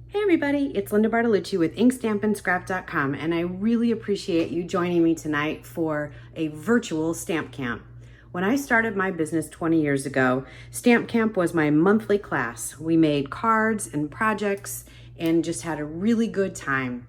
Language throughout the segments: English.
Hey everybody, it's Linda Bartolucci with InkStampandScrap.com, and I really appreciate you joining me tonight for a virtual stamp camp. When I started my business 20 years ago, stamp camp was my monthly class. We made cards and projects and just had a really good time.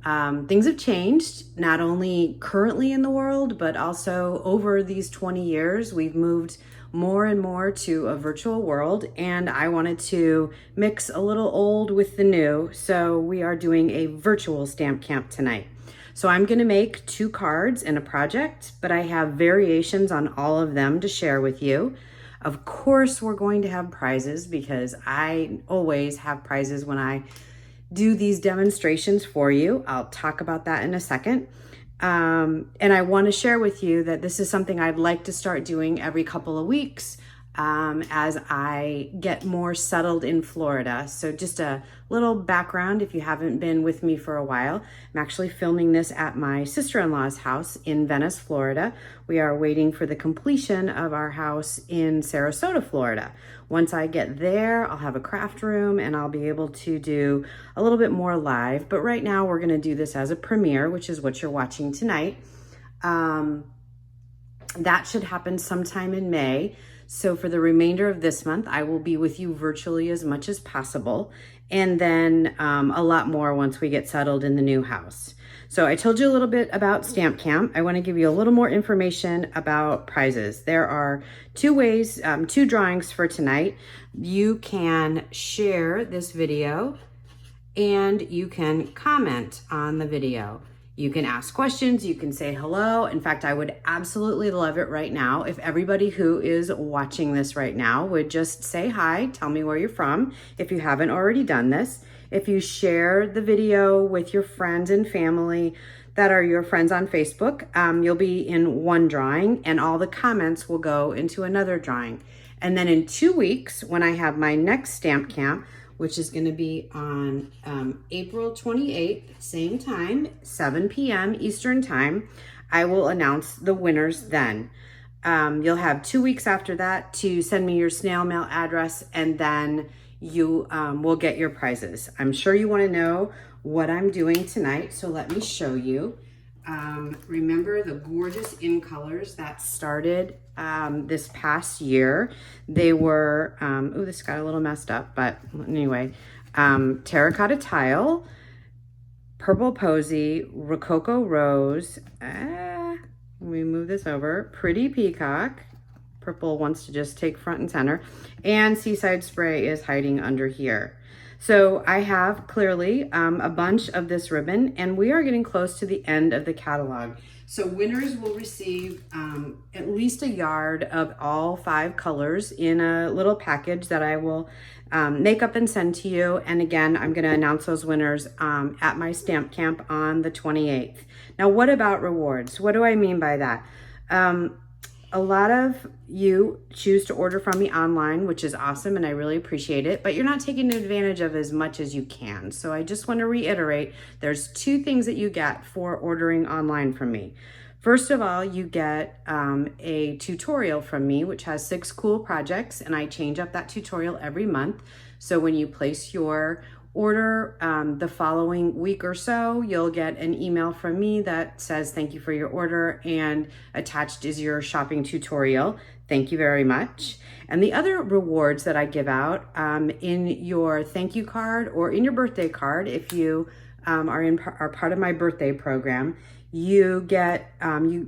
Things have changed, not only currently in the world, but also over these 20 years. We've moved more and more to a virtual world, and I wanted to mix a little old with the new, so we are doing a virtual stamp camp tonight. So I'm going to make 2 cards in a project, but I have variations on all of them to share with you. Of course, we're going to have prizes because I always have prizes when I do these demonstrations for you. I'll talk about that in a second. And I want to share with you that this is something I'd like to start doing every couple of weeks as I get more settled in Florida. So just a little background if you haven't been with me for a while. I'm actually filming this at my sister-in-law's house in Venice, Florida. We are waiting for the completion of our house in Sarasota, Florida. Once I get there, I'll have a craft room and I'll be able to do a little bit more live. But right now we're going to do this as a premiere, which is what you're watching tonight. That should happen sometime in May. So for the remainder of this month, I will be with you virtually as much as possible. And then a lot more once we get settled in the new house. So I told you a little bit about Stamp Camp. I want to give you a little more information about prizes. There are 2 ways, 2 drawings for tonight. You can share this video and you can comment on the video. You can ask questions, you can say hello. In fact, I would absolutely love it right now if everybody who is watching this right now would just say hi, tell me where you're from, if you haven't already done this. If you share the video with your friends and family that are your friends on Facebook, you'll be in one drawing and all the comments will go into another drawing. And then in 2 weeks, when I have my next stamp camp, which is going to be on April 28th, same time, 7 p.m. Eastern time, I will announce the winners then. You'll have 2 weeks after that to send me your snail mail address, and then you will get your prizes. I'm sure you want to know what I'm doing tonight, so let me show you. Remember the gorgeous in colors that started this past year. They were, oh, this got a little messed up, but anyway, terracotta tile, purple posy, rococo rose, let me move this over, pretty peacock, purple wants to just take front and center, and seaside spray is hiding under here. So I have clearly a bunch of this ribbon, and we are getting close to the end of the catalog. So winners will receive at least a yard of all 5 colors in a little package that I will make up and send to you. And again, I'm going to announce those winners at my stamp camp on the 28th. Now, what about rewards? What do I mean by that? A lot of you choose to order from me online, which is awesome, and I really appreciate it, but you're not taking advantage of as much as you can. So I just want to reiterate, there's 2 things that you get for ordering online from me. First of all, you get a tutorial from me, which has 6 cool projects, and I change up that tutorial every month. So when you place your order the following week or so, you'll get an email from me that says thank you for your order, and attached is your shopping tutorial. Thank you very much. And the other rewards that I give out in your thank you card or in your birthday card, if you are part of my birthday program, you get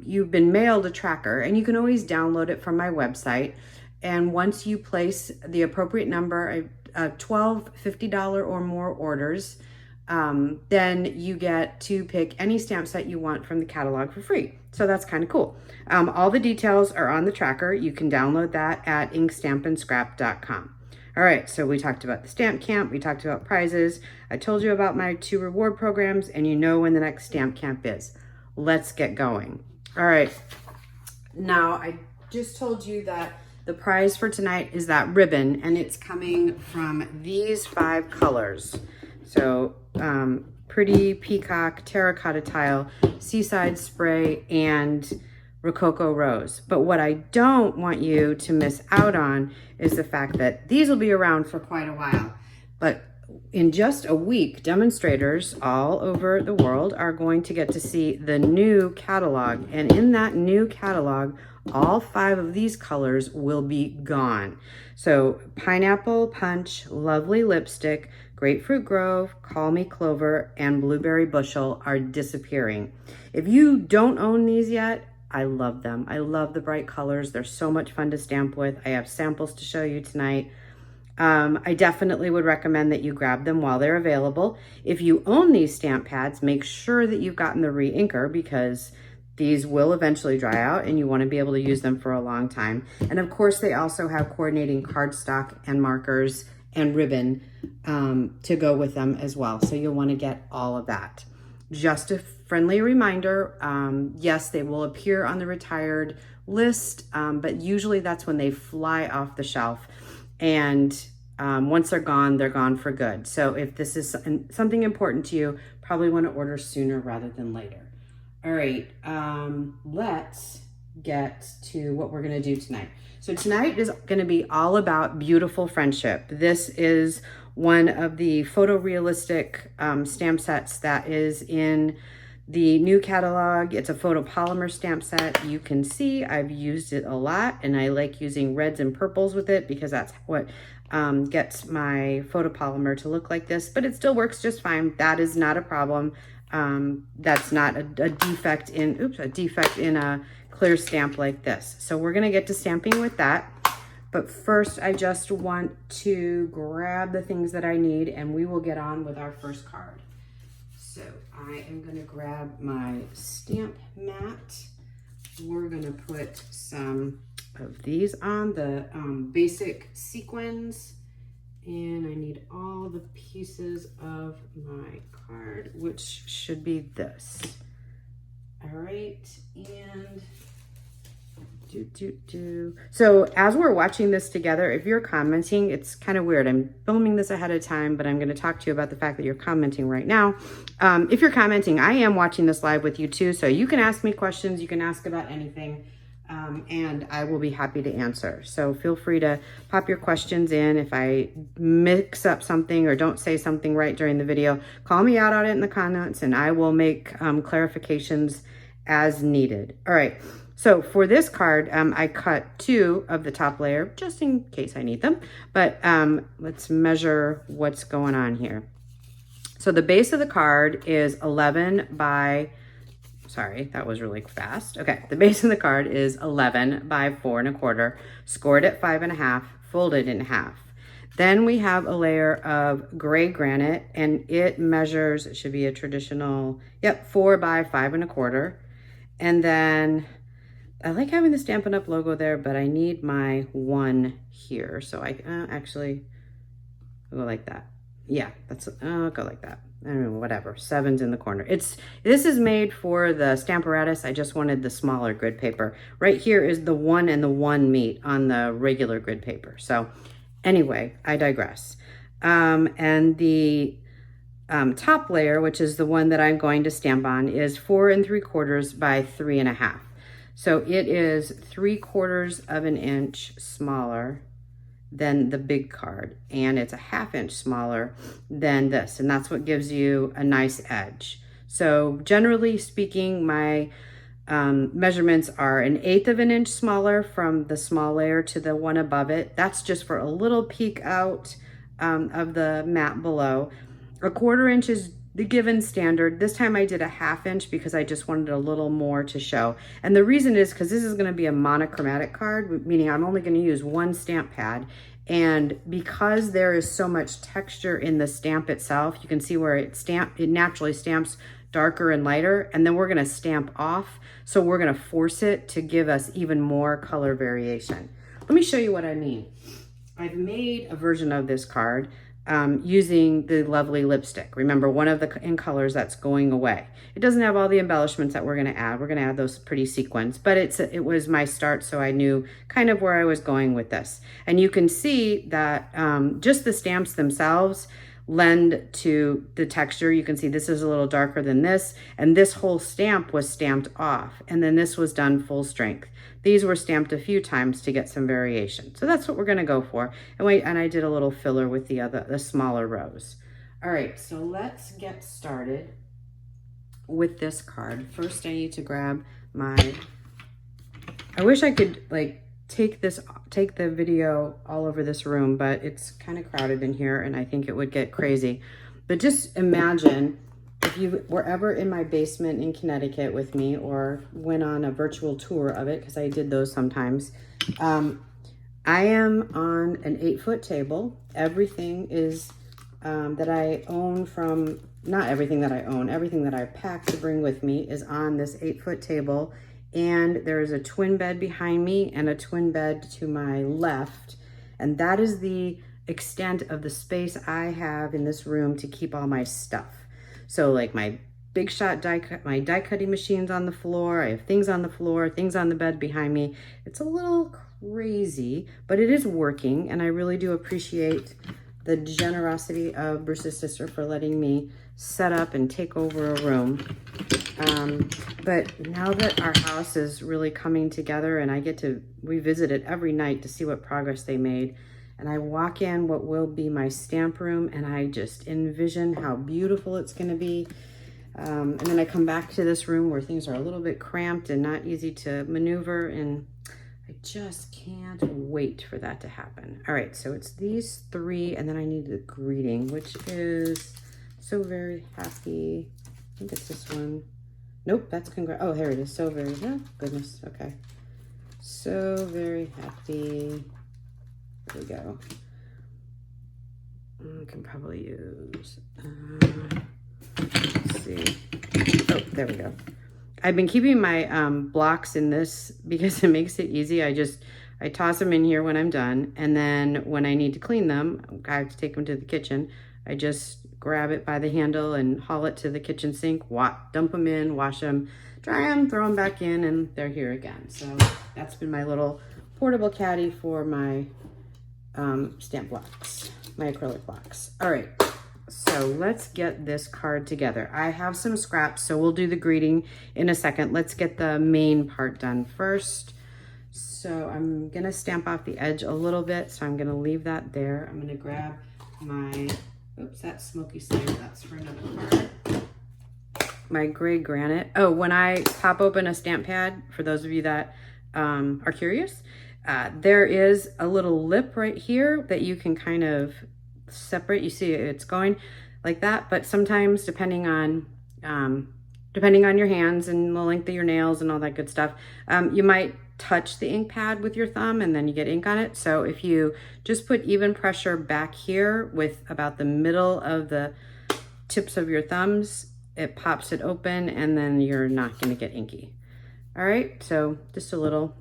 you've been mailed a tracker, and you can always download it from my website. And once you place the appropriate number, 12 $50 or more orders, then you get to pick any stamp set you want from the catalog for free. So that's kind of cool. All the details are on the tracker. You can download that at InkStampandScrap.com. All right, so we talked about the stamp camp, we talked about prizes, I told you about my 2 reward programs, and you know when the next stamp camp is. Let's get going. All right, now I just told you that the prize for tonight is that ribbon, and it's coming from these 5 colors. So pretty peacock, terracotta tile, seaside spray, and Rococo Rose. But what I don't want you to miss out on is the fact that these will be around for quite a while. But in just a week, demonstrators all over the world are going to get to see the new catalog. And in that new catalog, all 5 of these colors will be gone. So Pineapple Punch, Lovely Lipstick, Grapefruit Grove, Call Me Clover, and Blueberry Bushel are disappearing. If you don't own these yet, I love them. I love the bright colors. They're so much fun to stamp with. I have samples to show you tonight. I definitely would recommend that you grab them while they're available. If you own these stamp pads, make sure that you've gotten the re-inker, because these will eventually dry out and you want to be able to use them for a long time. And of course, they also have coordinating cardstock and markers and ribbon to go with them as well. So you'll want to get all of that. Just a friendly reminder, yes, they will appear on the retired list, but usually that's when they fly off the shelf. And once they're gone for good. So if this is something important to you, probably want to order sooner rather than later. All right, let's get to what we're going to do tonight. So tonight is going to be all about beautiful friendship. This is one of the photorealistic stamp sets that is in the new catalog. It's a photopolymer stamp set. You can see I've used it a lot, and I like using reds and purples with it because that's what gets my photopolymer to look like this, but it still works just fine. That is not a problem. That's not a defect in a clear stamp like this. So we're gonna get to stamping with that. But first, I just want to grab the things that I need, and we will get on with our first card. So I am going to grab my stamp mat. We're going to put some of these on, the basic sequins. And I need all the pieces of my card, which should be this. All right, and so as we're watching this together, if you're commenting, it's kind of weird. I'm filming this ahead of time, but I'm going to talk to you about the fact that you're commenting right now. If you're commenting, I am watching this live with you too, so you can ask me questions, you can ask about anything, and I will be happy to answer. So feel free to pop your questions in. If I mix up something or don't say something right during the video, call me out on it in the comments, and I will make clarifications as needed. All right. So for this card, I cut 2 of the top layer just in case I need them, but let's measure what's going on here. So the base of the card is 11 by, sorry, that was really fast. Okay, the base of the card is 11 by 4 1/4, scored at 5 1/2, folded in half. Then we have a layer of gray granite, and it measures, it should be a traditional, 4 by 5 1/4. And then I like having the Stampin' Up! Logo there, but I need my 1 here. So I actually go like that. Yeah, I'll go like that. I don't know, whatever. 7's in the corner. This is made for the Stamparatus. I just wanted the smaller grid paper. Right here is the 1 and the 1 meet on the regular grid paper. So anyway, I digress. And the top layer, which is the one that I'm going to stamp on, is 4 3/4 by 3 1/2. So it is 3/4 of an inch smaller than the big card, and it's a 1/2 inch smaller than this, and that's what gives you a nice edge. So generally speaking, my measurements are 1/8 of an inch smaller from the small layer to the one above it. That's just for a little peek out of the mat below. 1/4 inch is the given standard. This time I did a 1/2 inch because I just wanted a little more to show. And the reason is because this is going to be a monochromatic card, meaning I'm only going to use 1 stamp pad. And because there is so much texture in the stamp itself, you can see where it naturally stamps darker and lighter, and then we're going to stamp off. So we're going to force it to give us even more color variation. Let me show you what I mean. I've made a version of this card using the lovely lipstick. Remember, one of the in colors that's going away. It doesn't have all the embellishments that we're going to add. We're going to add those pretty sequins, but it was my start, so I knew kind of where I was going with this. And you can see that just the stamps themselves lend to the texture. You can see this is a little darker than this, and this whole stamp was stamped off, and then this was done full strength. These were stamped a few times to get some variation. So that's what we're going to go for. And I did a little filler with the smaller rows. All right, so let's get started with this card. First, I need to grab my, I wish I could like take the video all over this room, but it's kind of crowded in here and I think it would get crazy. But just imagine if you were ever in my basement in Connecticut with me or went on a virtual tour of it, because I did those sometimes. I am on an 8-foot table. Everything is that I own from, not everything that I own, everything that I packed to bring with me is on this 8-foot table. And there's a twin bed behind me and a twin bed to my left. And that is the extent of the space I have in this room to keep all my stuff. So like my big shot my die cutting machine's on the floor. I have things on the floor, things on the bed behind me. It's a little crazy, but it is working. And I really do appreciate the generosity of Bruce's sister for letting me set up and take over a room. But now that our house is really coming together and I get to revisit it every night to see what progress they made, and I walk in what will be my stamp room and I just envision how beautiful it's gonna be. And then I come back to this room where things are a little bit cramped and not easy to maneuver, and I just can't wait for that to happen. All right, so it's these three, and then I need the greeting, which is so very happy. I think it's this one. Nope, that's oh, here it is. So very, oh goodness, okay. So very happy. There we go. I can probably use, let's see. Oh, there we go. I've been keeping my blocks in this because it makes it easy. I toss them in here when I'm done. And then when I need to clean them, I have to take them to the kitchen. I just grab it by the handle and haul it to the kitchen sink, dump them in, wash them, dry them, throw them back in, and they're here again. So that's been my little portable caddy for my stamp blocks, my acrylic blocks. All right. So let's get this card together. I have some scraps, so we'll do the greeting in a second. Let's get the main part done first. So I'm gonna stamp off the edge a little bit, so I'm gonna leave that there. I'm gonna grab my, oops, that's Smoky Slate, that's for another card. My gray granite. Oh, when I pop open a stamp pad, for those of you that are curious, there is a little lip right here that you can kind of separate. You see it's going like that, but sometimes depending on your hands and the length of your nails and all that good stuff, you might touch the ink pad with your thumb and then you get ink on it. So if you just put even pressure back here with about the middle of the tips of your thumbs, it pops it open and then you're not going to get inky. All right, so just a little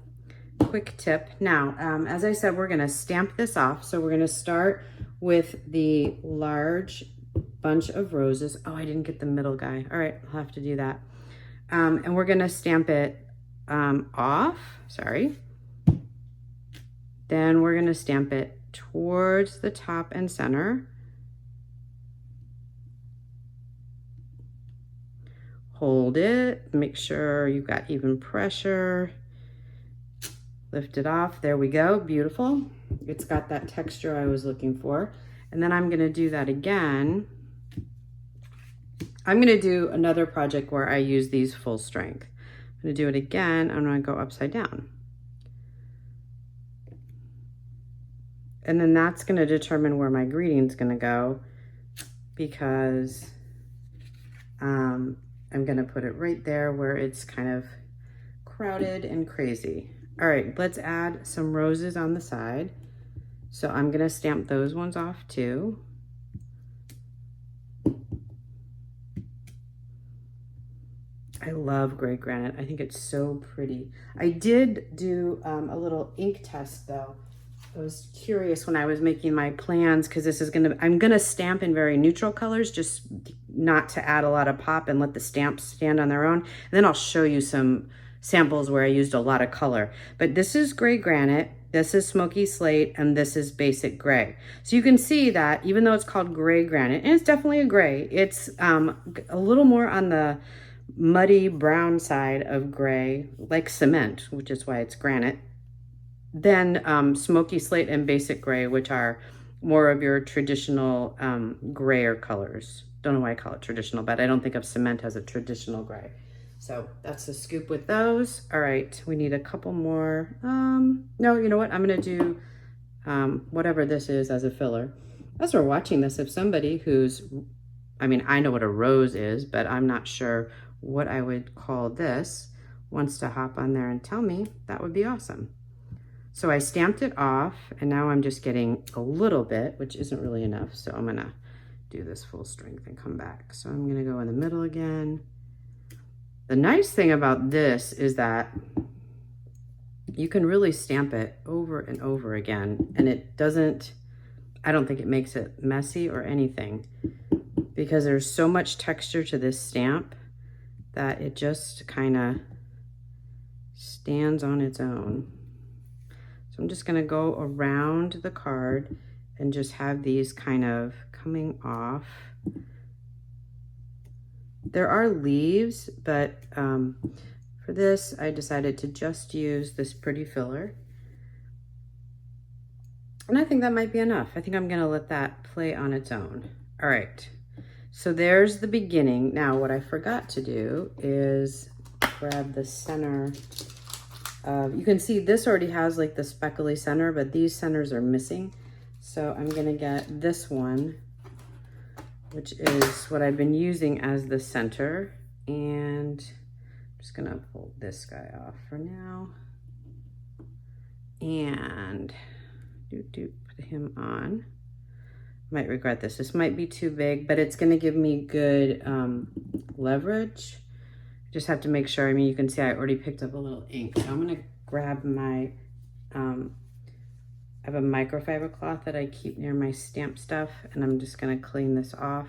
quick tip. Now, as I said, we're going to stamp this off. So we're going to start with the large bunch of roses. Oh, I didn't get the middle guy. All right, I'll have to do that. And we're going to stamp it off. Sorry. Then we're going to stamp it towards the top and center. Hold it. Make sure you've got even pressure. Lift it off. There we go. Beautiful. It's got that texture I was looking for. And then I'm going to do that again. I'm going to do another project where I use these full strength. I'm going to do it again. I'm going to go upside down. And then that's going to determine where my greeting's going to go, because I'm going to put it right there where it's kind of crowded and crazy. All right, let's add some roses on the side. So I'm gonna stamp those ones off too. I love gray granite. I think it's so pretty. I did do a little ink test though. I was curious when I was making my plans, because this is I'm gonna stamp in very neutral colors, just not to add a lot of pop and let the stamps stand on their own. And then I'll show you some samples where I used a lot of color. But this is gray granite, this is Smoky Slate, and this is basic gray. So you can see that even though it's called gray granite, and it's definitely a gray, it's a little more on the muddy brown side of gray, like cement, which is why it's granite, than Smoky Slate and basic gray, which are more of your traditional grayer colors. Don't know why I call it traditional, but I don't think of cement as a traditional gray. So that's the scoop with those. All right, we need a couple more. No, you know what? I'm gonna do whatever this is as a filler. As we're watching this, if somebody who's, I mean, I know what a rose is, but I'm not sure what I would call this, wants to hop on there and tell me, that would be awesome. So I stamped it off, and now I'm just getting a little bit, which isn't really enough. So I'm gonna do this full strength and come back. So I'm gonna go in the middle again. The nice thing about this is that you can really stamp it over and over again, and it doesn't, I don't think it makes it messy or anything, because there's so much texture to this stamp that it just kind of stands on its own. So I'm just gonna go around the card and just have these kind of coming off. There are leaves, but for this, I decided to just use this pretty filler. And I think that might be enough. I think I'm gonna let that play on its own. All right, so there's the beginning. Now, what I forgot to do is grab the center. You can see this already has like the speckly center, but these centers are missing. So I'm gonna get this one, which is what I've been using as the center. And I'm just gonna pull this guy off for now. And put him on. Might regret this. This might be too big, but it's gonna give me good leverage. Just have to make sure, I mean, you can see I already picked up a little ink. So I'm gonna grab my, I have a microfiber cloth that I keep near my stamp stuff, and I'm just gonna clean this off.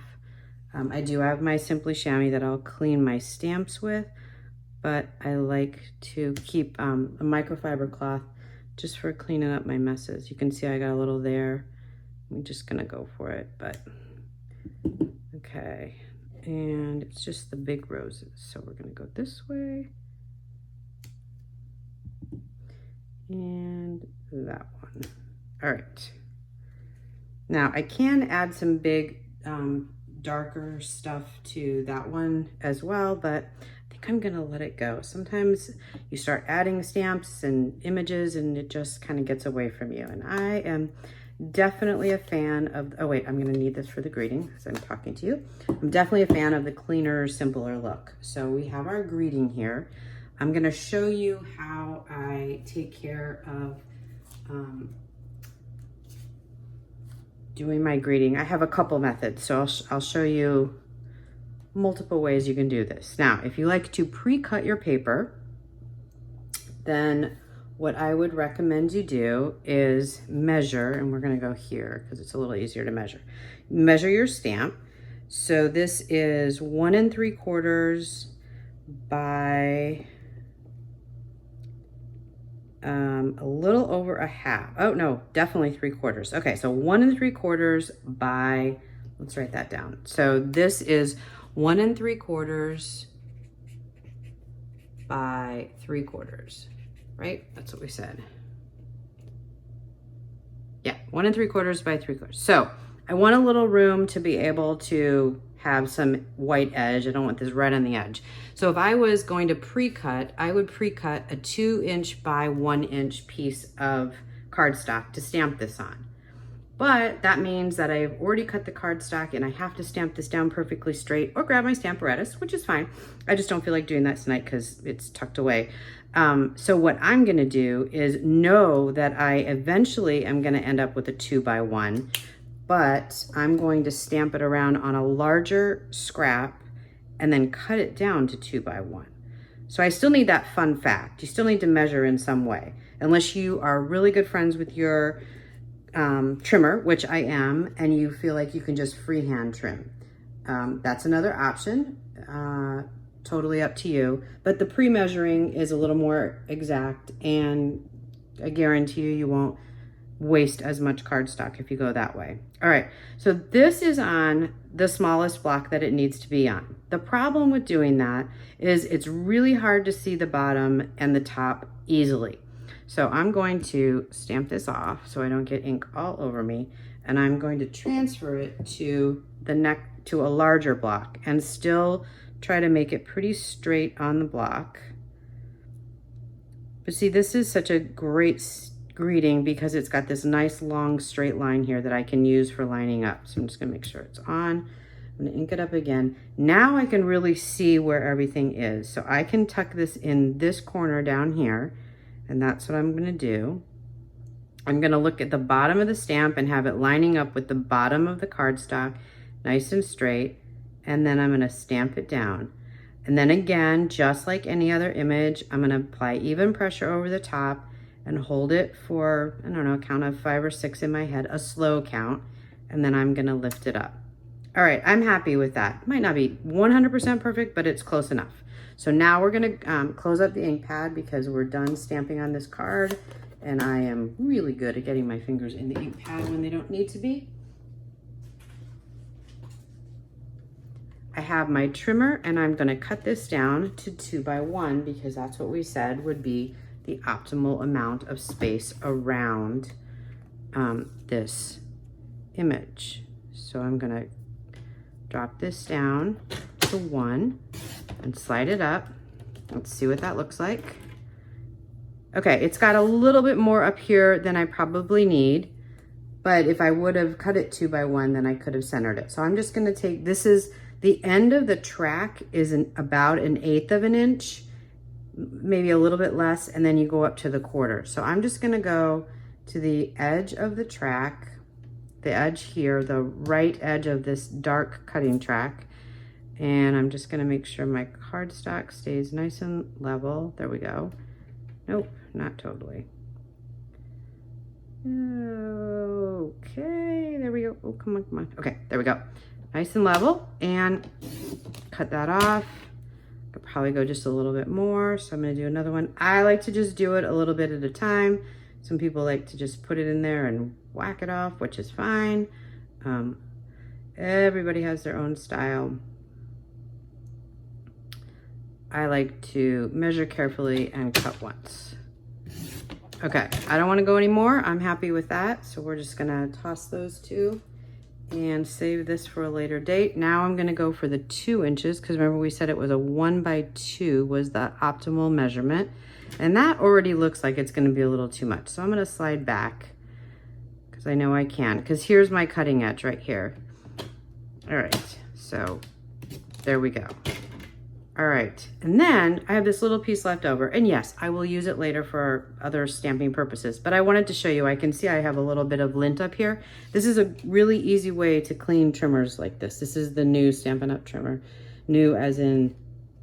I do have my Simply Chamois that I'll clean my stamps with, but I like to keep a microfiber cloth just for cleaning up my messes. You can see I got a little there. I'm just gonna go for it, but okay. And it's just the big roses. So we're gonna go this way and that one. All right. Now I can add some big, darker stuff to that one as well, but I think I'm gonna let it go. Sometimes you start adding stamps and images and it just kind of gets away from you. And I am definitely a fan of, oh wait, I'm gonna need this for the greeting because I'm talking to you. I'm definitely a fan of the cleaner, simpler look. So we have our greeting here. I'm gonna show you how I take care of doing my greeting. I have a couple methods, so I'll show you multiple ways you can do this. Now, if you like to pre-cut your paper, then what I would recommend you do is measure, and we're gonna go here because it's a little easier to measure. Measure your stamp. So this is 1 3/4 by a little over a half. Oh no, definitely 3/4. Okay, so 1 3/4 by, let's write that down. So this is 1 3/4 by 3/4, right? That's what we said. Yeah, 1 3/4 by 3/4. So I want a little room to be able to have some white edge. I don't want this right on the edge. So if I was going to pre-cut, I would pre-cut a 2 inch by 1 inch piece of cardstock to stamp this on. But that means that I've already cut the cardstock and I have to stamp this down perfectly straight or grab my Stamparatus, which is fine. I just don't feel like doing that tonight because it's tucked away. So what I'm gonna do is know that I eventually am gonna end up with a 2 by 1, but I'm going to stamp it around on a larger scrap and then cut it down to 2 by 1. So I still need that fun fact. You still need to measure in some way, unless you are really good friends with your trimmer, which I am, and you feel like you can just freehand trim. That's another option, totally up to you. But the pre-measuring is a little more exact, and I guarantee you, you won't waste as much cardstock if you go that way. All right, so this is on the smallest block that it needs to be on. The problem with doing that is it's really hard to see the bottom and the top easily. So I'm going to stamp this off so I don't get ink all over me. and I'm going to transfer it to to a larger block and still try to make it pretty straight on the block. But see, this is such a great greeting because it's got this nice long straight line here that I can use for lining up. So I'm just gonna make sure it's on. I'm gonna ink it up again. Now I can really see where everything is. So I can tuck this in this corner down here, and that's what I'm gonna do. I'm gonna look at the bottom of the stamp and have it lining up with the bottom of the cardstock, nice and straight, and then I'm gonna stamp it down. And then again, just like any other image, I'm gonna apply even pressure over the top and hold it for, I don't know, a count of 5 or 6 in my head, a slow count, and then I'm gonna lift it up. All right, I'm happy with that. Might not be 100% perfect, but it's close enough. So now we're gonna close up the ink pad because we're done stamping on this card, and I am really good at getting my fingers in the ink pad when they don't need to be. I have my trimmer, and I'm gonna cut this down to 2 by 1 because that's what we said would be the optimal amount of space around this image. So I'm gonna drop this down to 1 and slide it up. Let's see what that looks like. Okay, it's got a little bit more up here than I probably need, but if I would have cut it 2 by 1, then I could have centered it. So I'm just gonna take, this is the end of the track is about 1/8 of an inch, maybe a little bit less, and then you go up to the quarter. So I'm just gonna go to the edge of the track, the edge here, the right edge of this dark cutting track, and I'm just gonna make sure my cardstock stays nice and level. There we go. Nope, not totally. Okay, there we go. Oh, come on, come on. Okay, there we go. Nice and level, and cut that off. Could probably go just a little bit more, so I'm gonna do another one. I like to just do it a little bit at a time. Some people like to just put it in there and whack it off, which is fine. Everybody has their own style. I like to measure carefully and cut once. Okay, I don't want to go anymore. I'm happy with that, so we're just gonna toss those two and save this for a later date. Now I'm gonna go for the 2 inches, because remember we said it was a 1 by 2 was the optimal measurement, and that already looks like it's gonna be a little too much. So I'm gonna slide back, because I know I can, because here's my cutting edge right here. All right, so there we go. All right, and then I have this little piece left over, and yes, I will use it later for other stamping purposes, but I wanted to show you, I can see I have a little bit of lint up here. This is a really easy way to clean trimmers like this. This is the new Stampin' Up! Trimmer. New as in,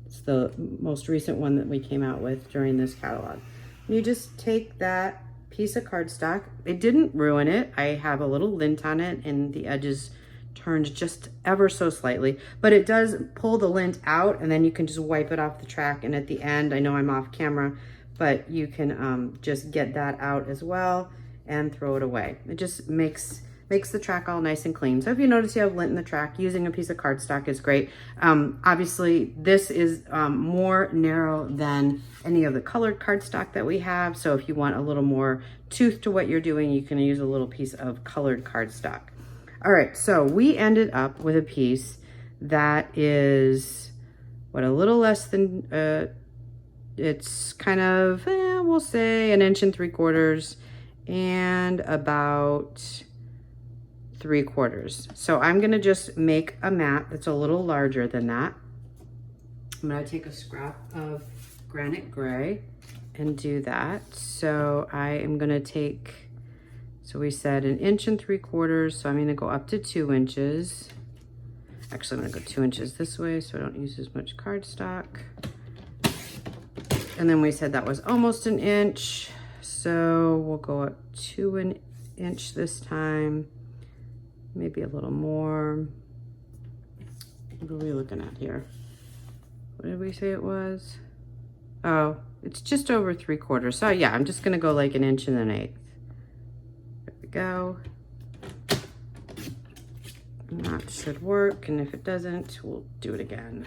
it's the most recent one that we came out with during this catalog. You just take that piece of cardstock. It didn't ruin it. I have a little lint on it, and the edges turned just ever so slightly, but it does pull the lint out, and then you can just wipe it off the track. And at the end, I know I'm off camera, but you can just get that out as well and throw it away. It just makes the track all nice and clean. So if you notice you have lint in the track, using a piece of cardstock is great. Obviously, this is more narrow than any of the colored cardstock that we have. So if you want a little more tooth to what you're doing, you can use a little piece of colored cardstock. All right, so we ended up with a piece that is, what, a little less than, it's kind of, we'll say 1 3/4 and about 3/4. So I'm gonna just make a mat that's a little larger than that. I'm gonna take a scrap of Granite Gray and do that. So I am gonna take, so we said 1 3/4, so I'm gonna go up to 2 inches. Actually, I'm gonna go 2 inches this way so I don't use as much cardstock. And then we said that was almost 1 inch. So we'll go up to 1 inch this time, maybe a little more. What are we looking at here? What did we say it was? Oh, it's just over 3/4. So yeah, I'm just gonna go like 1 inch and 1/8. Go. And that should work, and if it doesn't, we'll do it again.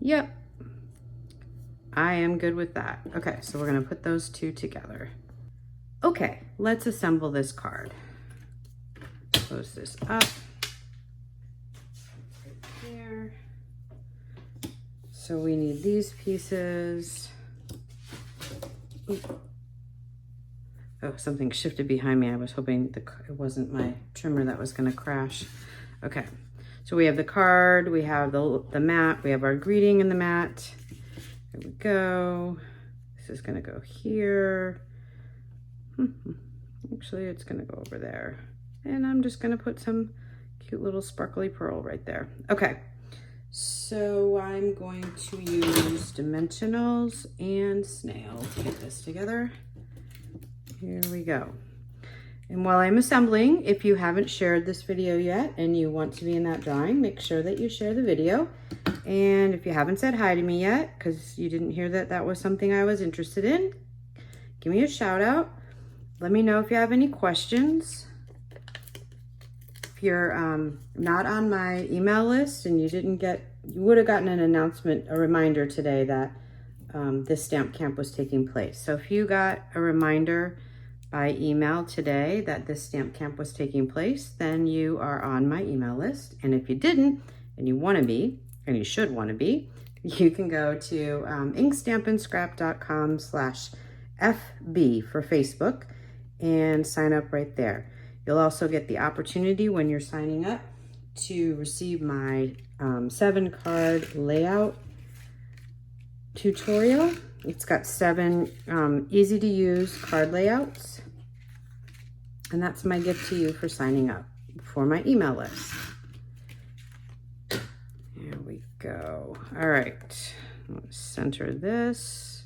Yep, I am good with that. Okay, so we're gonna put those two together. Okay, let's assemble this card. Close this up. Right there. So we need these pieces. Ooh. Oh, something shifted behind me. I was hoping it wasn't my trimmer that was gonna crash. Okay, so we have the card, we have the mat, we have our greeting in the mat. Here we go. This is gonna go here. Actually, it's gonna go over there. And I'm just gonna put some cute little sparkly pearl right there. Okay, so I'm going to use dimensionals and snail to get this together. Here we go. And while I'm assembling, if you haven't shared this video yet and you want to be in that drawing, make sure that you share the video. And if you haven't said hi to me yet, because you didn't hear that that was something I was interested in, give me a shout out. Let me know if you have any questions. If you're not on my email list and you would have gotten an announcement, a reminder today that this stamp camp was taking place. So if you got a reminder by email today that this stamp camp was taking place, then you are on my email list. And if you didn't, and you want to be, and you should want to be, you can go to inkstampandscrap.com/FB for Facebook and sign up right there. You'll also get the opportunity when you're signing up to receive my 7-card layout tutorial. It's got 7 easy to use card layouts. And that's my gift to you for signing up for my email list. Here we go. All right, let's center this.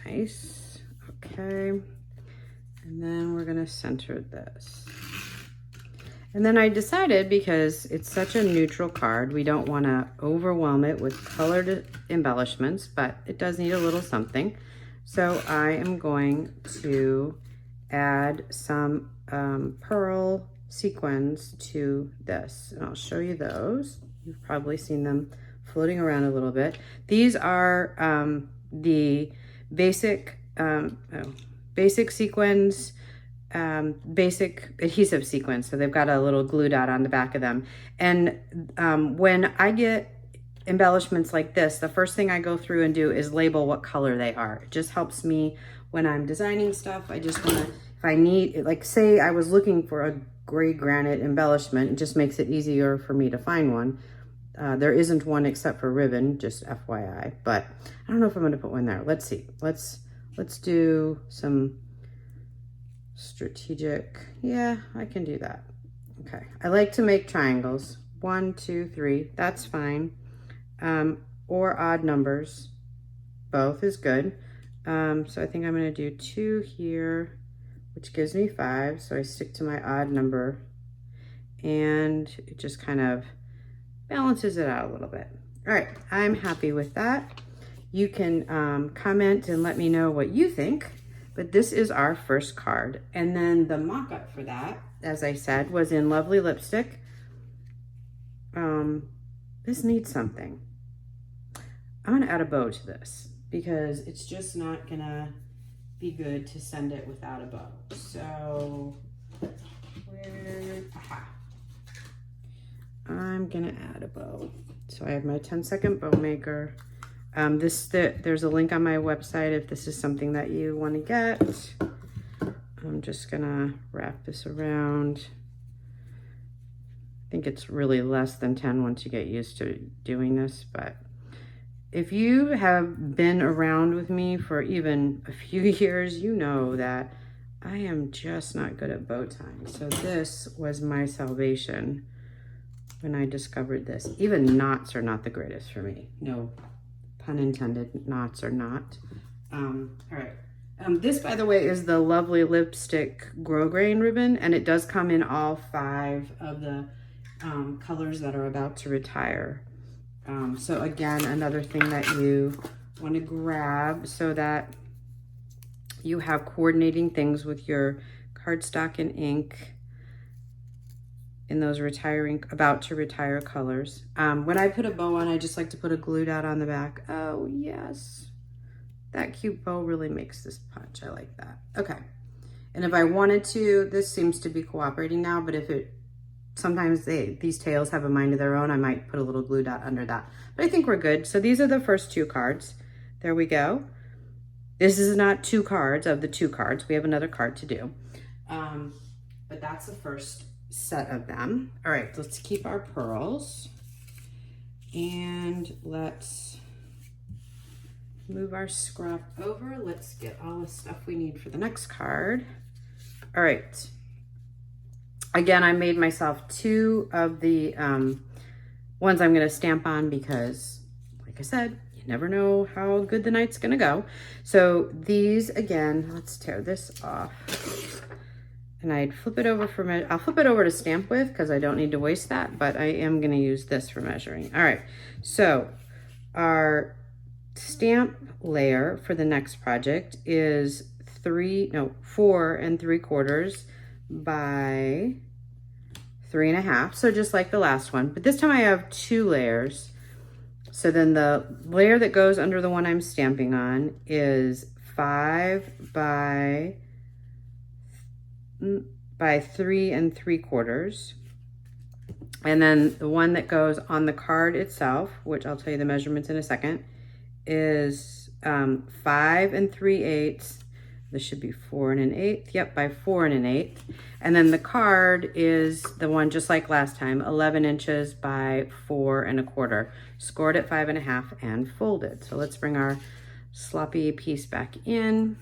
Nice, okay. And then we're gonna center this. And then I decided, because it's such a neutral card, we don't wanna overwhelm it with colored embellishments, but it does need a little something. So I am going to add some pearl sequins to this. And I'll show you those. You've probably seen them floating around a little bit. These are the basic sequins, basic adhesive sequins. So they've got a little glue dot on the back of them. And when I get embellishments like this, the first thing I go through and do is label what color they are. It just helps me when I'm designing stuff. I just want to, if I need, like say I was looking for a gray granite embellishment, it just makes it easier for me to find one. There isn't one except for ribbon, just FYI, but I don't know if I'm going to put one there. Let's see. Let's do some strategic. Yeah, I can do that. Okay. I like to make triangles. 1, 2, 3. That's fine. Or odd numbers. Both is good. So I think I'm going to do 2 here, which gives me 5. So I stick to my odd number and it just kind of balances it out a little bit. All right. I'm happy with that. You can comment and let me know what you think, but this is our first card. And then the mock-up for that, as I said, was in Lovely Lipstick. This needs something. I'm gonna add a bow to this because it's just not gonna be good to send it without a bow. So I'm gonna add a bow. So I have my 10-second bow maker. There's a link on my website if this is something that you want to get. I'm just gonna wrap this around. I think it's really less than 10 once you get used to doing this, but if you have been around with me for even a few years, you know that I am just not good at bow tying. So this was my salvation when I discovered this. Even knots are not the greatest for me. No pun intended, knots are not. All right. This, by the way, is the Lovely Lipstick Grosgrain ribbon, and it does come in all 5 of the colors that are about to retire. So again, another thing that you want to grab so that you have coordinating things with your cardstock and ink in those about to retire colors. When I put a bow on, I just like to put a glue dot on the back. Oh yes, that cute bow really makes this punch. I like that. Okay. And if I wanted to, this seems to be cooperating now, but if it, sometimes these tails have a mind of their own, I might put a little glue dot under that. But I think we're good. So these are the first 2 cards. There we go. This is not 2 cards of the 2 cards. We have another card to do. But that's the first set of them. All right, let's keep our pearls. And let's move our scrap over. Let's get all the stuff we need for the next card. All right. Again, I made myself 2 of the ones I'm going to stamp on because, like I said, you never know how good the night's going to go. So these, again, let's tear this off. And I'd flip it over for I'll flip it over to stamp with because I don't need to waste that, but I am going to use this for measuring. All right. So our stamp layer for the next project is 4 3/4 by 3 1/2. So just like the last one, but this time I have 2 layers. So then the layer that goes under the one I'm stamping on is 5 by 3 3/4. And then the one that goes on the card itself, which I'll tell you the measurements in a second, is 5 3/8. This should be 4 1/8. Yep, by 4 1/8. And then the card is the one just like last time, 11 inches by 4 1/4. Scored at 5 1/2 and folded. So let's bring our sloppy piece back in.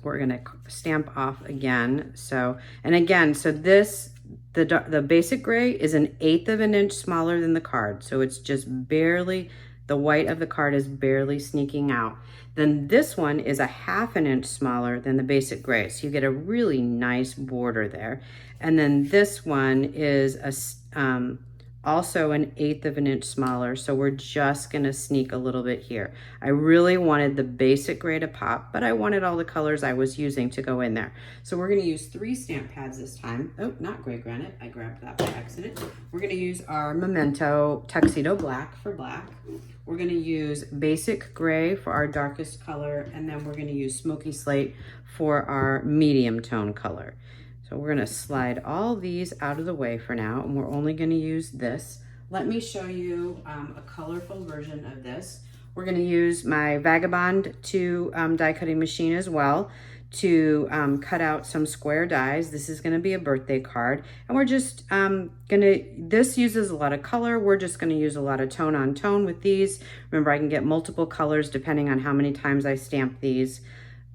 We're gonna stamp off again. So, and again, so this, the basic gray is 1/8 of an inch smaller than the card. So it's just barely, the white of the card is barely sneaking out. Then this one is 1/2 an inch smaller than the basic gray. So you get a really nice border there. And then this one is also 1/8 of an inch smaller. So we're just gonna sneak a little bit here. I really wanted the basic gray to pop, but I wanted all the colors I was using to go in there. So we're gonna use 3 stamp pads this time. Oh, not gray granite, I grabbed that by accident. We're gonna use our Memento Tuxedo Black for black. We're gonna use basic gray for our darkest color, and then we're gonna use Smoky Slate for our medium tone color. So we're gonna slide all these out of the way for now, and we're only gonna use this. Let me show you a colorful version of this. We're gonna use my Vagabond 2 die cutting machine as well to cut out some square dies. This is gonna be a birthday card, and we're just this uses a lot of color. We're just gonna use a lot of tone on tone with these. Remember, I can get multiple colors depending on how many times I stamp these.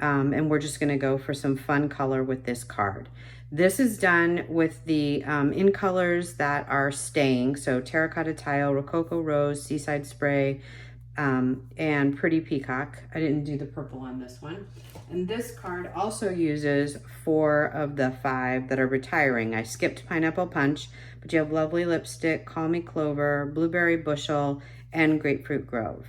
And we're just gonna go for some fun color with this card. This is done with the in colors that are staying. So Terracotta Tile, Rococo Rose, Seaside Spray, and Pretty Peacock. I didn't do the purple on this one. And this card also uses 4 of the 5 that are retiring. I skipped Pineapple Punch, but you have Lovely Lipstick, Call Me Clover, Blueberry Bushel, and Grapefruit Grove.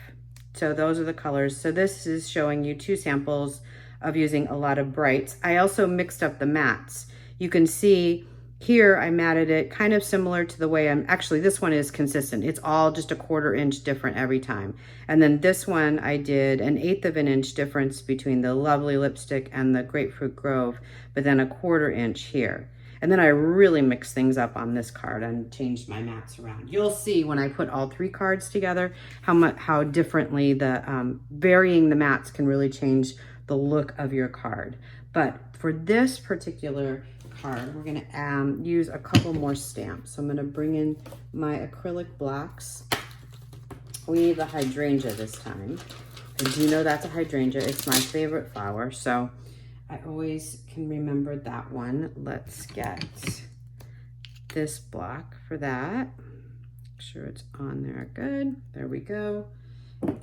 So those are the colors. So this is showing you 2 samples of using a lot of brights. I also mixed up the mattes. You can see here I matted it kind of similar to the way actually this one is consistent. It's all just a 1/4 inch different every time. And then this one I did 1/8 of an inch difference between the Lovely Lipstick and the Grapefruit Grove, but then a 1/4 inch here. And then I really mixed things up on this card and changed my mats around. You'll see when I put all 3 cards together how differently the varying the mats can really change the look of your card. But for this particular card, we're gonna use a couple more stamps. So I'm gonna bring in my acrylic blocks. We need the hydrangea this time. I do know that's a hydrangea. It's my favorite flower, so I always can remember that one. Let's get this block for that. Make sure it's on there. Good. There we go.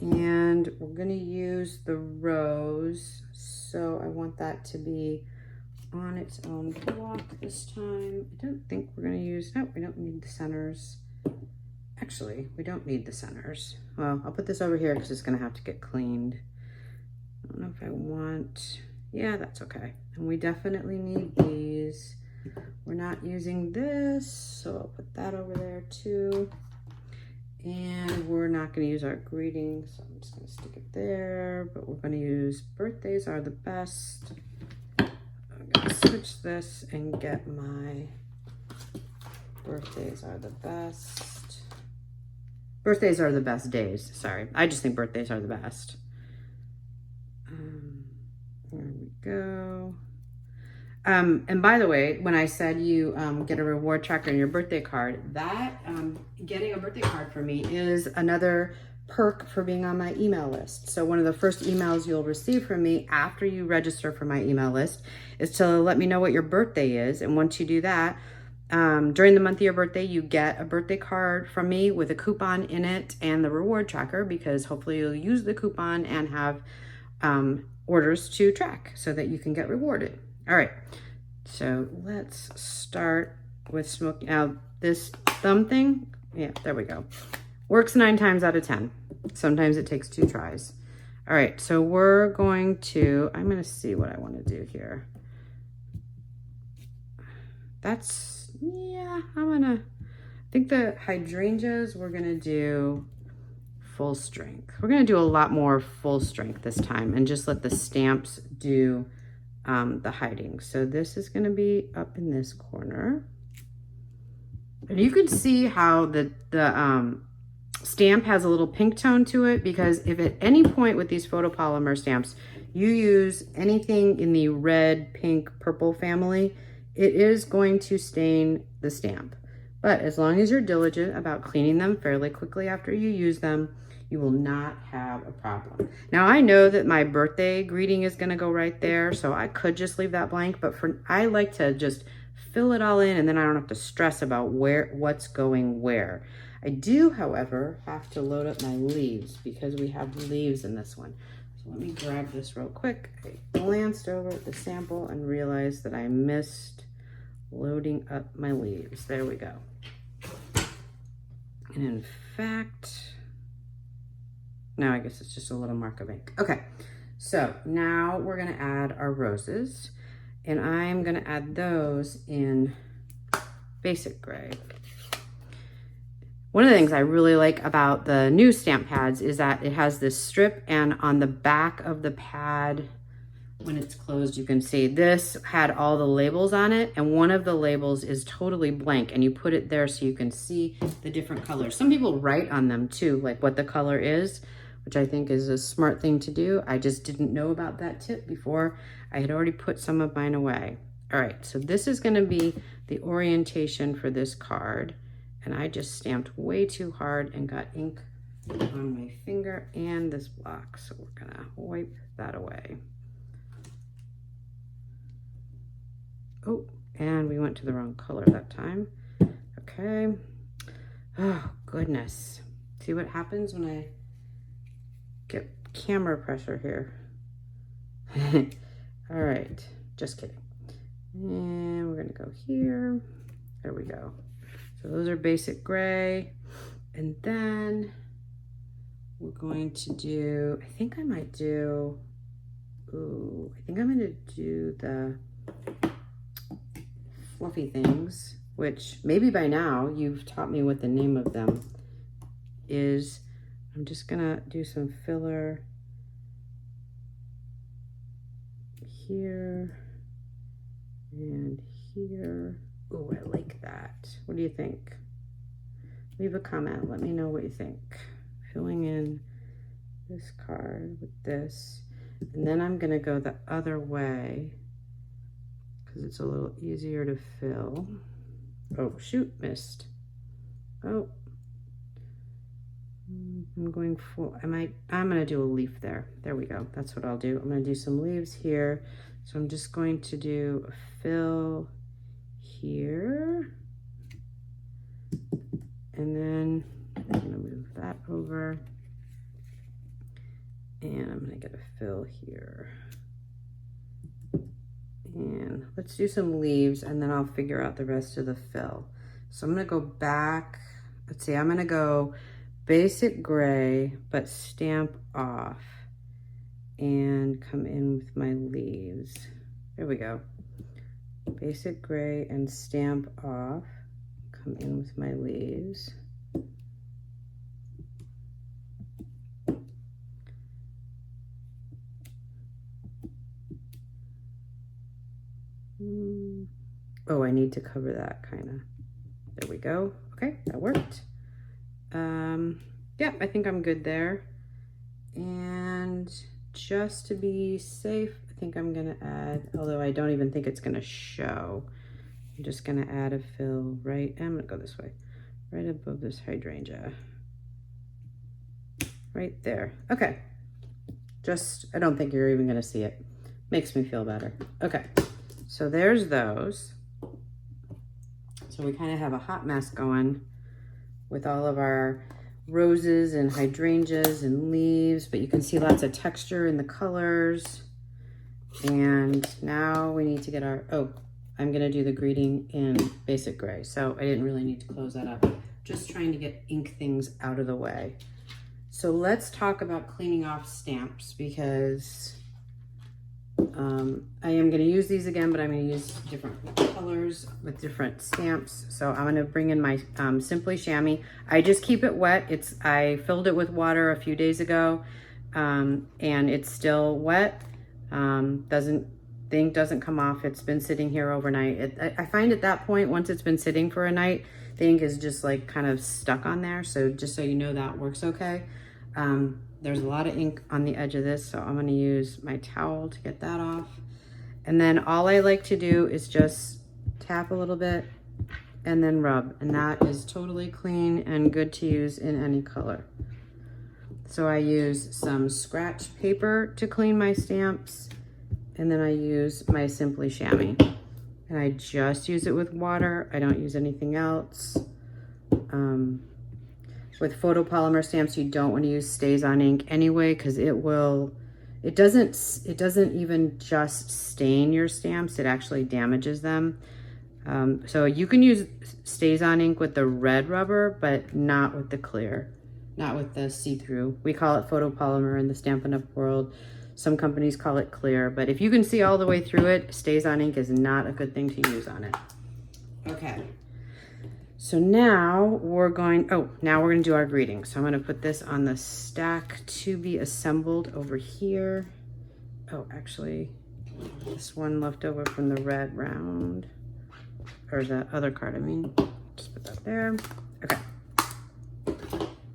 And we're going to use the rose. So I want that to be on its own block this time. I don't think we're going to use, no, we don't need the centers. Actually, we don't need the centers. Well, I'll put this over here because it's going to have to get cleaned. I don't know if I want, yeah, that's okay. And we definitely need these. We're not using this, so I'll put that over there too. And we're not going to use our greetings, so I'm just going to stick it there, but we're going to use birthdays are the best. I'm going to switch this and get my birthdays are the best. Birthdays are the best days. Sorry. I just think birthdays are the best. There we go. And by the way, when I said you get a reward tracker in your birthday card, that getting a birthday card for me is another perk for being on my email list. So one of the first emails you'll receive from me after you register for my email list is to let me know what your birthday is. And once you do that, during the month of your birthday, you get a birthday card from me with a coupon in it and the reward tracker, because hopefully you'll use the coupon and have orders to track so that you can get rewarded. All right, so let's start with Smoky. Now this thumb thing, yeah, there we go. Works 9 times out of 10. Sometimes it takes 2 tries. All right, so we're going to, I'm gonna see what I wanna do here. That's, yeah, I think the hydrangeas, we're gonna do full strength. We're gonna do a lot more full strength this time and just let the stamps do the hiding. So this is going to be up in this corner, and you can see how the stamp has a little pink tone to it, because if at any point with these photopolymer stamps you use anything in the red, pink, purple family, it is going to stain the stamp. But as long as you're diligent about cleaning them fairly quickly after you use them, you will not have a problem. Now I know that my birthday greeting is gonna go right there, so I could just leave that blank, but I like to just fill it all in, and then I don't have to stress about what's going where. I do, however, have to load up my leaves because we have leaves in this one. So let me grab this real quick. I glanced over at the sample and realized that I missed loading up my leaves. There we go. And in fact, now I guess it's just a little mark of ink. Okay, so now we're gonna add our roses, and I'm gonna add those in basic gray. One of the things I really like about the new stamp pads is that it has this strip, and on the back of the pad, when it's closed, you can see this had all the labels on it, and one of the labels is totally blank, and you put it there so you can see the different colors. Some people write on them too, like what the color is, which I think is a smart thing to do. I just didn't know about that tip before. I had already put some of mine away. All right, so this is gonna be the orientation for this card, and I just stamped way too hard and got ink on my finger and this block, so we're gonna wipe that away. Oh, and we went to the wrong color that time. Okay. Oh, goodness. See what happens when I get camera pressure here. All right, just kidding. And we're gonna go here. There we go. So those are basic gray. And then we're going to do, I think I'm gonna do the fluffy things, which maybe by now you've taught me what the name of them is. I'm just gonna do some filler here and here. Oh, I like that. What do you think? Leave a comment, let me know what you think. Filling in this card with this, and then I'm gonna go the other way because it's a little easier to fill. Oh shoot, missed. Oh, I'm going for, I'm gonna do a leaf there. There we go, that's what I'll do. I'm gonna do some leaves here. So I'm just going to do a fill here. And then I'm gonna move that over. And I'm gonna get a fill here. And let's do some leaves, and then I'll figure out the rest of the fill. So I'm gonna go back, let's see, I'm gonna go basic gray, but stamp off and come in with my leaves. There we go. Basic gray and stamp off, come in with my leaves. Oh, I need to cover that kind of. There we go. Okay, that worked. Yeah, I think I'm good there. And just to be safe, I think I'm gonna add, although I don't even think it's gonna show, I'm just gonna add a fill right, I'm gonna go this way, right above this hydrangea. Right there. Okay. Just, I don't think you're even gonna see it. Makes me feel better. Okay, so there's those. So we kind of have a hot mess going with all of our roses and hydrangeas and leaves, but you can see lots of texture in the colors. And now we need to get our, oh, I'm gonna do the greeting in basic gray. So I didn't really need to close that up. Just trying to get ink things out of the way. So let's talk about cleaning off stamps, because I am going to use these again, but I'm going to use different colors with different stamps. So I'm going to bring in my Simply Chamois. I just keep it wet. I filled it with water a few days ago, and it's still wet. The ink doesn't come off. It's been sitting here overnight. I find at that point, once it's been sitting for a night, the ink is just like kind of stuck on there. So just so you know, that works okay. There's a lot of ink on the edge of this, so I'm going to use my towel to get that off. And then all I like to do is just tap a little bit and then rub, and that is totally clean and good to use in any color. So I use some scratch paper to clean my stamps, and then I use my Simply Chamois. And I just use it with water. I don't use anything else. With photopolymer stamps, you don't want to use stays on ink anyway, because it doesn't even just stain your stamps, it actually damages them. So you can use stays on ink with the red rubber, but not with the clear, not with the see-through. We call it photopolymer in the Stampin' Up! World. Some companies call it clear, but if you can see all the way through it, stays on ink is not a good thing to use on it. Okay. So now we're going to do our greeting. So I'm going to put this on the stack to be assembled over here. Oh, actually, this one left over from the red round, or the other card, I mean. Just put that there. Okay.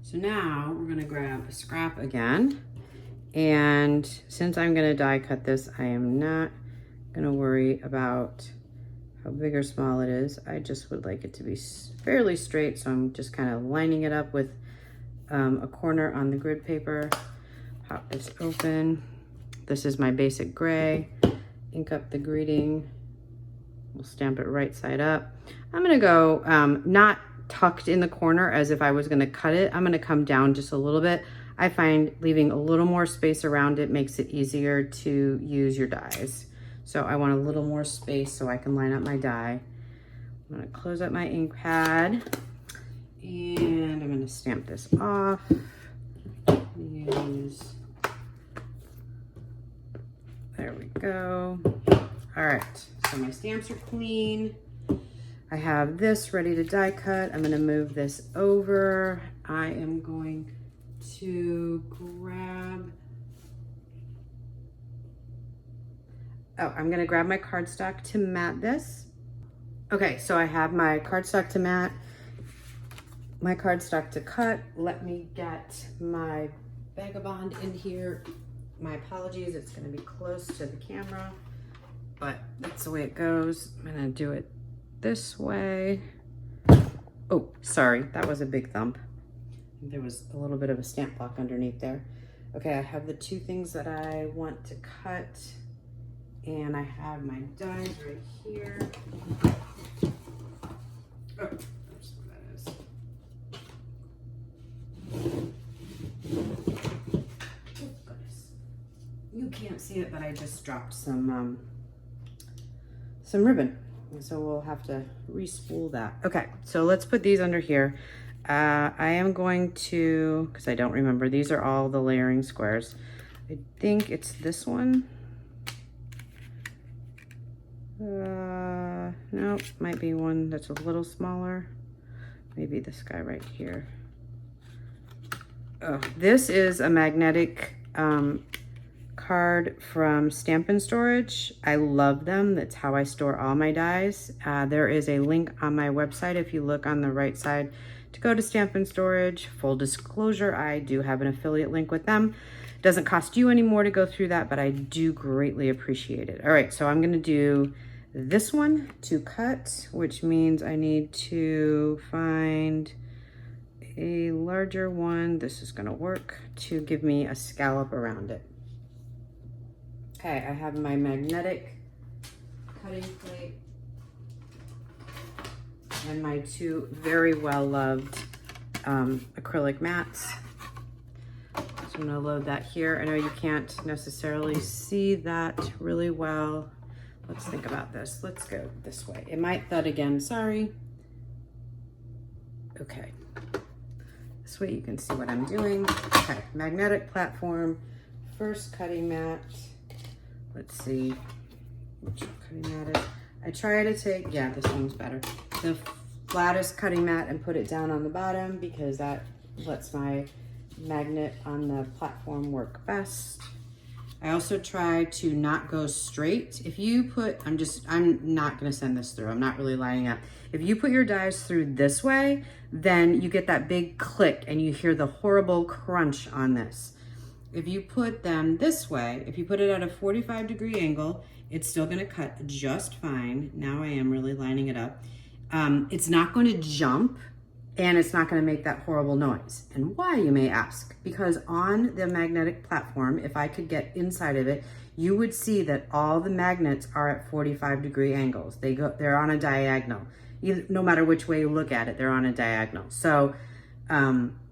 So now we're going to grab a scrap again. And since I'm going to die cut this, I am not going to worry about how big or small it is. I just would like it to be fairly straight, so I'm just kind of lining it up with a corner on the grid paper. Pop this open. This is my basic gray. Ink up the greeting. We'll stamp it right side up. I'm gonna go not tucked in the corner as if I was gonna cut it. I'm gonna come down just a little bit. I find leaving a little more space around it makes it easier to use your dies. So I want a little more space so I can line up my die. I'm gonna close up my ink pad, and I'm gonna stamp this off. There we go. All right, so my stamps are clean. I have this ready to die cut. I'm gonna move this over. I am going to grab, I'm gonna grab my cardstock to mat this. Okay, so I have my cardstock to mat, my cardstock to cut. Let me get my Vagabond in here. My apologies, it's gonna be close to the camera, but that's the way it goes. I'm gonna do it this way. Oh, sorry, that was a big thump. There was a little bit of a stamp block underneath there. Okay, I have the two things that I want to cut, and I have my dies right here. Oh, that's what that is. Oh, goodness. You can't see it, but I just dropped some ribbon. So we'll have to re-spool that. Okay, so let's put these under here. I am going to, because I don't remember, these are all the layering squares. I think it's this one. Nope, might be one that's a little smaller. Maybe this guy right here. Oh, this is a magnetic card from Stampin' Storage. I love them. That's how I store all my dies. There is a link on my website if you look on the right side to go to Stampin' Storage. Full disclosure, I do have an affiliate link with them. It doesn't cost you any more to go through that, but I do greatly appreciate it. All right, so I'm gonna do this one to cut, which means I need to find a larger one. This is gonna work to give me a scallop around it. Okay, I have my magnetic cutting plate and my two very well loved acrylic mats. So I'm gonna load that here. I know you can't necessarily see that really well. Let's think about this. Let's go this way. It might thud again, sorry. Okay. This way you can see what I'm doing. Okay, magnetic platform, first cutting mat. Let's see which cutting mat is. I try to take, yeah, this one's better. The flattest cutting mat and put it down on the bottom because that lets my magnet on the platform work best. I also try to not go straight. If you put, I'm not gonna send this through. I'm not really lining up. If you put your dies through this way, then you get that big click and you hear the horrible crunch on this. If you put them this way, if you put it at a 45-degree angle, it's still gonna cut just fine. Now I am really lining it up. It's not gonna jump and it's not gonna make that horrible noise. And why, you may ask? Because on the magnetic platform, if I could get inside of it, you would see that all the magnets are at 45-degree angles. They're on a diagonal. No matter which way you look at it, they're on a diagonal. So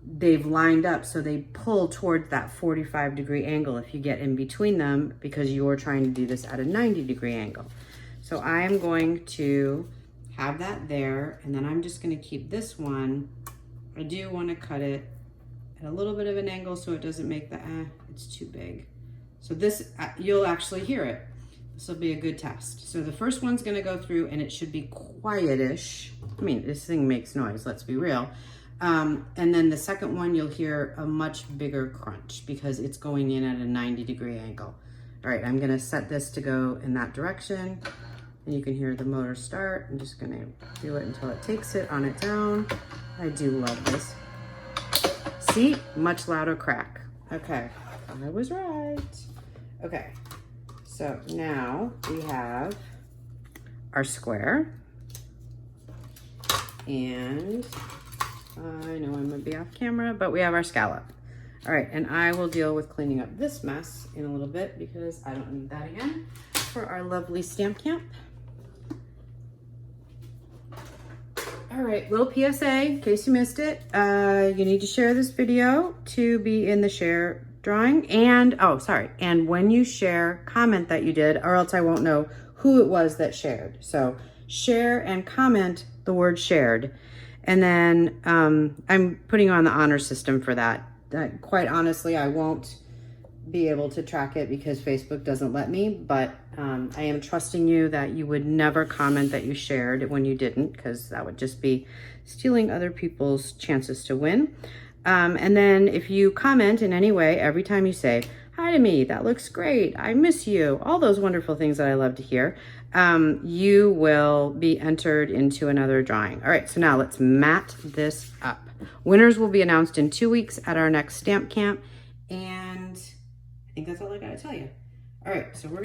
they've lined up so they pull towards that 45-degree angle if you get in between them because you're trying to do this at a 90-degree angle. So I am going to have that there, and then I'm just gonna keep this one. I do wanna cut it at a little bit of an angle so it doesn't make the, it's too big. So this, you'll actually hear it. This will be a good test. So the first one's gonna go through and it should be quietish. I mean, this thing makes noise, let's be real. And then the second one, you'll hear a much bigger crunch because it's going in at a 90-degree angle. All right, I'm gonna set this to go in that direction. And you can hear the motor start. I'm just gonna do it until it takes it on its own. I do love this. See, much louder crack. Okay, I was right. Okay, so now we have our square. And I know I'm gonna be off camera, but we have our scallop. All right, and I will deal with cleaning up this mess in a little bit because I don't need that again for our lovely stamp camp. All right, little PSA, in case you missed it, you need to share this video to be in the share drawing. And, oh, sorry, and when you share, comment that you did, or else I won't know who it was that shared. So share and comment the word shared. And then I'm putting you on the honor system for that. Quite honestly, I won't be able to track it because Facebook doesn't let me, but I am trusting you that you would never comment that you shared when you didn't, because that would just be stealing other people's chances to win. And then if you comment in any way, every time you say, hi to me, that looks great, I miss you, all those wonderful things that I love to hear, you will be entered into another drawing. All right, so now let's mat this up. Winners will be announced in 2 weeks at our next stamp camp, and I think that's all I gotta tell you. All right, so we're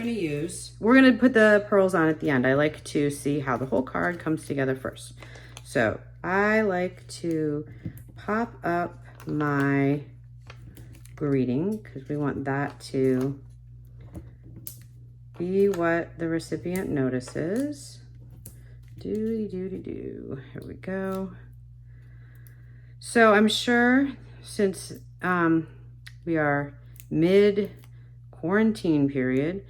gonna put the pearls on at the end. I like to see how the whole card comes together first. So I like to pop up my greeting because we want that to be what the recipient notices. Here we go. So I'm sure since we are mid-quarantine period,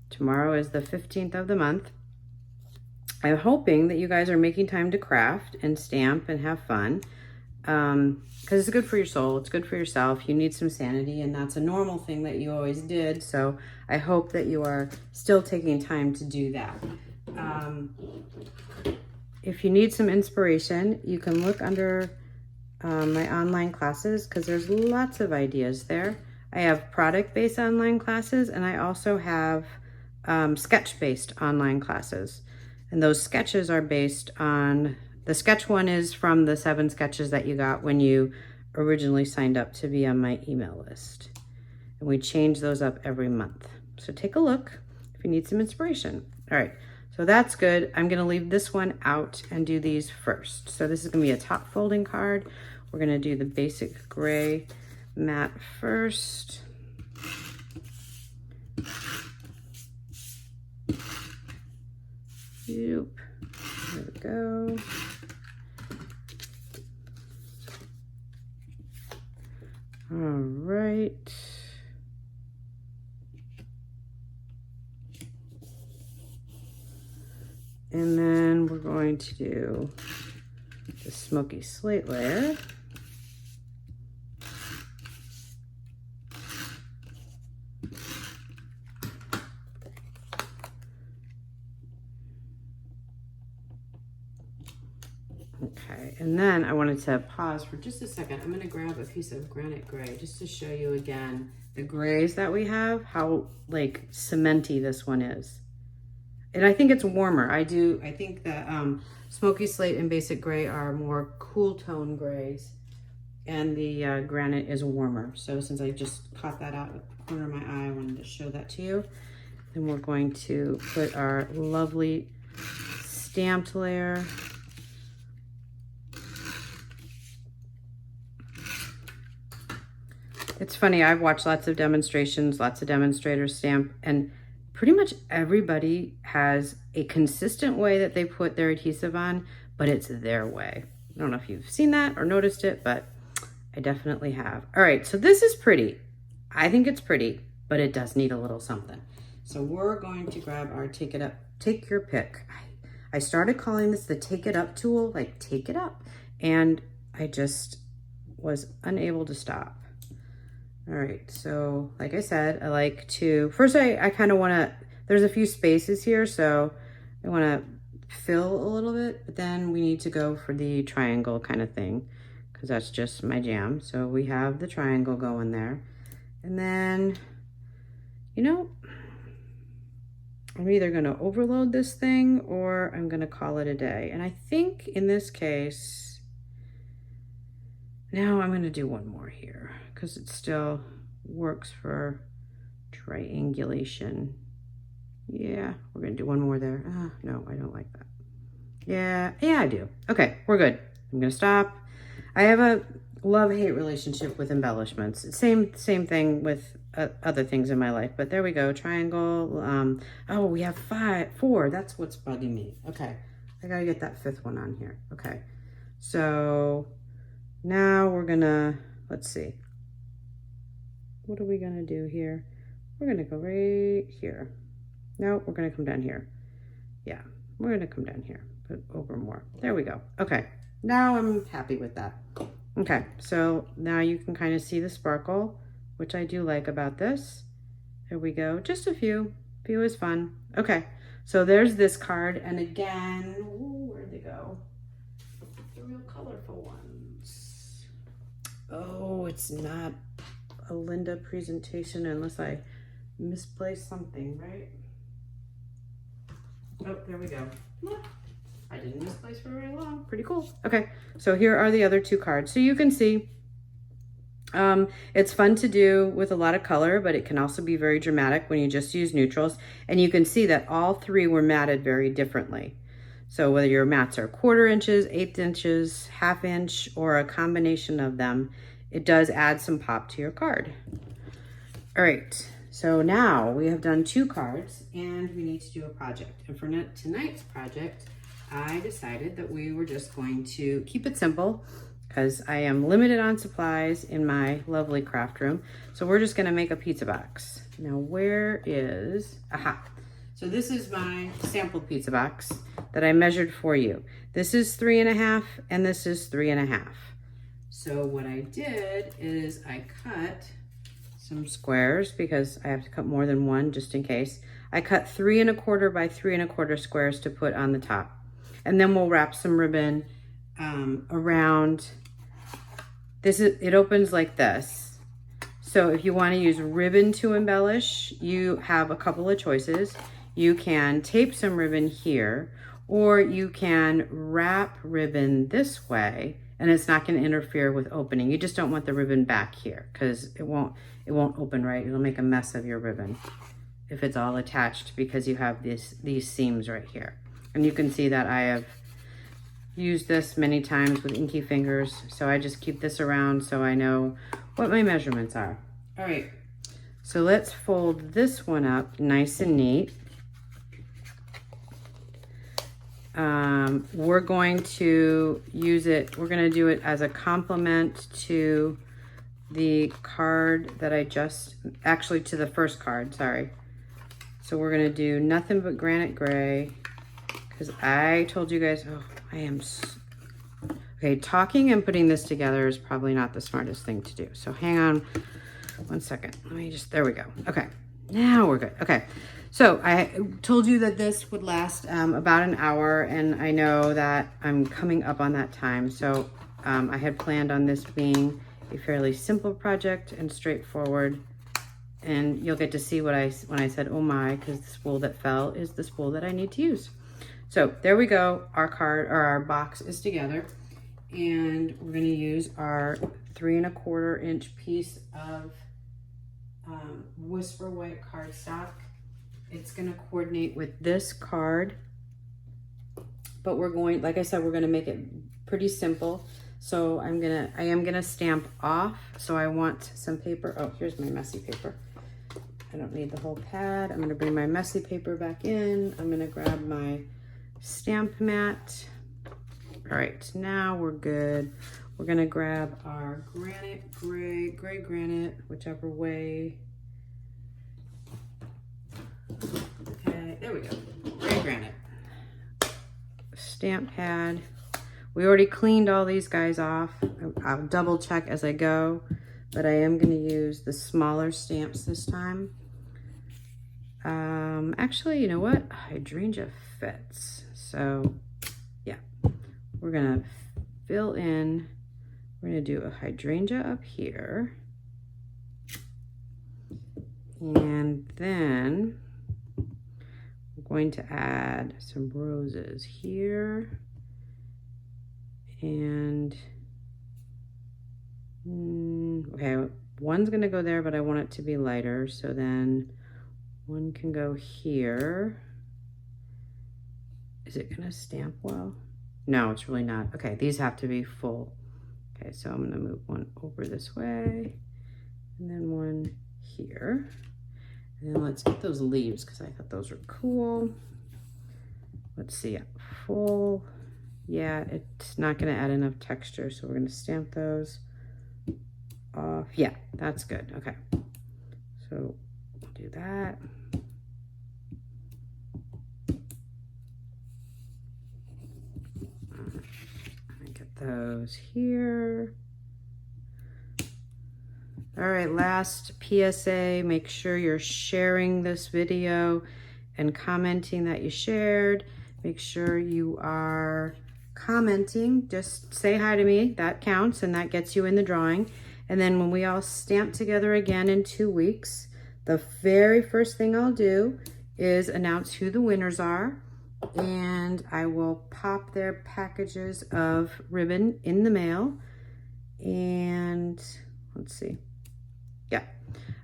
tomorrow is the 15th of the month, I'm hoping that you guys are making time to craft and stamp and have fun, because it's good for your soul, it's good for yourself. You need some sanity, and that's a normal thing that you always did, so I hope that you are still taking time to do that. If you need some inspiration, you can look under my online classes because there's lots of ideas there I have product-based online classes, and I also have sketch-based online classes. And those sketches are based on, the sketch one is from the 7 sketches that you got when you originally signed up to be on my email list. And we change those up every month. So take a look if you need some inspiration. All right, so that's good. I'm gonna leave this one out and do these first. So this is gonna be a top folding card. We're gonna do the basic gray matte first. There we go. All right. And then we're going to do the Smoky Slate layer. Okay, and then I wanted to pause for just a second. I'm gonna grab a piece of Granite gray just to show you again the grays that we have, how like cementy this one is. And I think it's warmer. I think that Smoky Slate and Basic Gray are more cool tone grays, and the Granite is warmer. So since I just caught that out of the corner of my eye, I wanted to show that to you. Then we're going to put our lovely stamped layer. It's funny, I've watched lots of demonstrations, lots of demonstrators stamp, and pretty much everybody has a consistent way that they put their adhesive on, but it's their way. I don't know if you've seen that or noticed it, but I definitely have. All right, so this is pretty. I think it's pretty, but it does need a little something. So we're going to grab our take your pick. I started calling this the take it up tool, like take it up, and I just was unable to stop. All right, so like I said, I like to, first I kind of want to, there's a few spaces here, so I want to fill a little bit, but then we need to go for the triangle kind of thing, because that's just my jam. So we have the triangle going there. And then, you know, I'm either going to overload this thing or I'm going to call it a day. And I think in this case, now I'm going to do one more here because it still works for triangulation. Yeah, we're going to do one more there. No, I don't like that. Yeah, I do. Okay, we're good. I'm going to stop. I have a love-hate relationship with embellishments. Same thing with other things in my life, but there we go. Triangle. Oh, we have 4. That's what's bugging me. Okay, I got to get that 5th one on here. Okay, so now we're gonna, let's see. What are we gonna do here? We're gonna go right here. No, we're gonna come down here. Yeah, we're gonna come down here, put over more. There we go. Okay, now I'm happy with that. Okay, so now you can kind of see the sparkle, which I do like about this. There we go, just a few. Few is fun. Okay, so there's this card, and again, ooh, where'd they go? The real colorful ones. Oh, it's not a Linda presentation unless I misplaced something, right? Oh, there we go. I didn't misplace for very long. Pretty cool. Okay, so here are the other 2 cards. So you can see it's fun to do with a lot of color, but it can also be very dramatic when you just use neutrals. And you can see that all 3 were matted very differently. So whether your mats are 1/4 inches, 1/8 inches, 1/2 inch, or a combination of them, it does add some pop to your card. All right, so now we have done 2 cards and we need to do a project. And for tonight's project, I decided that we were just going to keep it simple because I am limited on supplies in my lovely craft room. So we're just gonna make a pizza box. Now where is, aha. So this is my sample pizza box that I measured for you. This is 3.5 and this is 3.5. So what I did is I cut some squares because I have to cut more than one just in case. I cut 3¼ by 3¼ squares to put on the top. And then we'll wrap some ribbon around. It opens like this. So if you want to use ribbon to embellish, you have a couple of choices. You can tape some ribbon here, or you can wrap ribbon this way, and it's not going to interfere with opening. You just don't want the ribbon back here because it won't open right. It'll make a mess of your ribbon if it's all attached because you have these seams right here. And you can see that I have used this many times with inky fingers, so I just keep this around so I know what my measurements are. All right, so let's fold this one up nice and neat. We're going to use it, we're going to do it as a complement to the card that I just, actually to the first card, sorry. So we're going to do Nothing But Granite Gray, because I told you guys, oh, I am, okay, talking and putting this together is probably not the smartest thing to do. So hang on one second. Let me just, there we go. Okay, now we're good. Okay, so I told you that this would last about an hour, and I know that I'm coming up on that time. So I had planned on this being a fairly simple project and straightforward. And you'll get to see what when I said, oh my, because the spool that fell is the spool that I need to use. So there we go. Our card, or our box is together. And we're going to use our 3 1/4 inch piece of Whisper White cardstock. It's going to coordinate with this card. But we're going, like I said, we're going to make it pretty simple. So I am gonna stamp off. So I want some paper. Oh, here's my messy paper. I don't need the whole pad. I'm gonna bring my messy paper back in. I'm gonna grab my stamp mat. All right, now we're good. We're gonna grab our granite, gray granite, whichever way. Okay, there we go, gray granite. Stamp pad. We already cleaned all these guys off. I'll double check as I go, but I am going to use the smaller stamps this time. Actually, you know what? Hydrangea fits. So yeah, we're going to fill in. We're going to do a hydrangea up here. And then we're going to add some roses here. And okay, one's gonna go there, but I want it to be lighter, so then one can go here. Is it gonna stamp well? No, it's really not. Okay, these have to be full. Okay, so I'm gonna move one over this way and then one here. And then let's get those leaves because I thought those were cool. Let's see, full. Yeah, it's not going to add enough texture, so we're going to stamp those off. Yeah, that's good. Okay, so we'll do that. I'm going to get those here. All right, last PSA, make sure you're sharing this video and commenting that you shared. Make sure you are commenting, just say hi to me, that counts, and that gets you in the drawing. And then when we all stamp together again in 2 weeks, the very first thing I'll do is announce who the winners are, and I will pop their packages of ribbon in the mail. And let's see, yeah,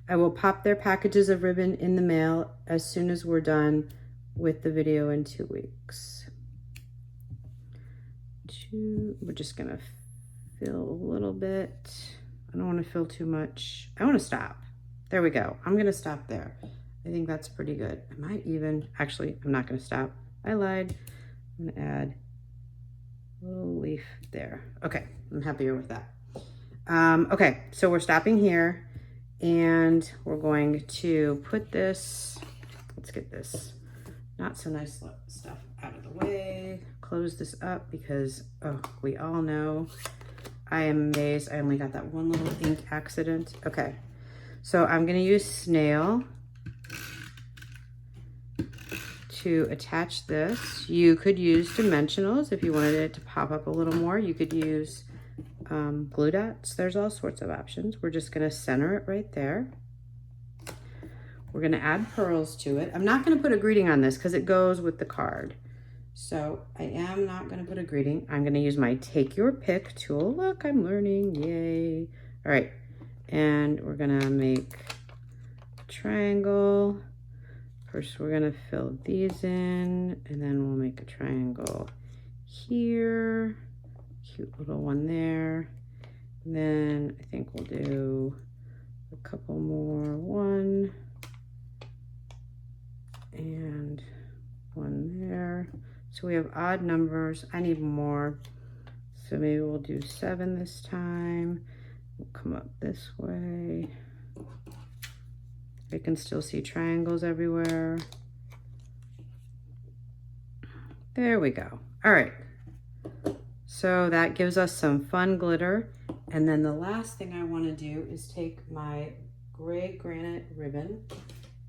I will pop their packages of ribbon in the mail as soon as we're done with the video in 2 weeks. We're just gonna fill a little bit. I don't want to fill too much. I want to stop. There we go. I'm gonna stop there. I think that's pretty good. I might even, actually, I'm not gonna stop. I lied. I'm gonna add a little leaf there. Okay, I'm happier with that. Okay, so we're stopping here, and we're going to put this, let's get this not so nice stuff out of the way. Close this up because, oh, we all know I am amazed. I only got that one little ink accident. Okay, so I'm going to use snail to attach this. You could use dimensionals if you wanted it to pop up a little more. You could use glue dots. There's all sorts of options. We're just gonna center it right there. We're gonna add pearls to it. I'm not gonna put a greeting on this because it goes with the card. So I am not gonna put a greeting. I'm gonna use my take your pick tool. Look, I'm learning, yay. All right, and we're gonna make a triangle. First, we're gonna fill these in, and then we'll make a triangle here. Cute little one there. And then I think we'll do a couple more. One and one there. So we have odd numbers. I need more. So maybe we'll do 7 this time. We'll come up this way. I can still see triangles everywhere. There we go. All right. So that gives us some fun glitter. And then the last thing I want to do is take my gray granite ribbon,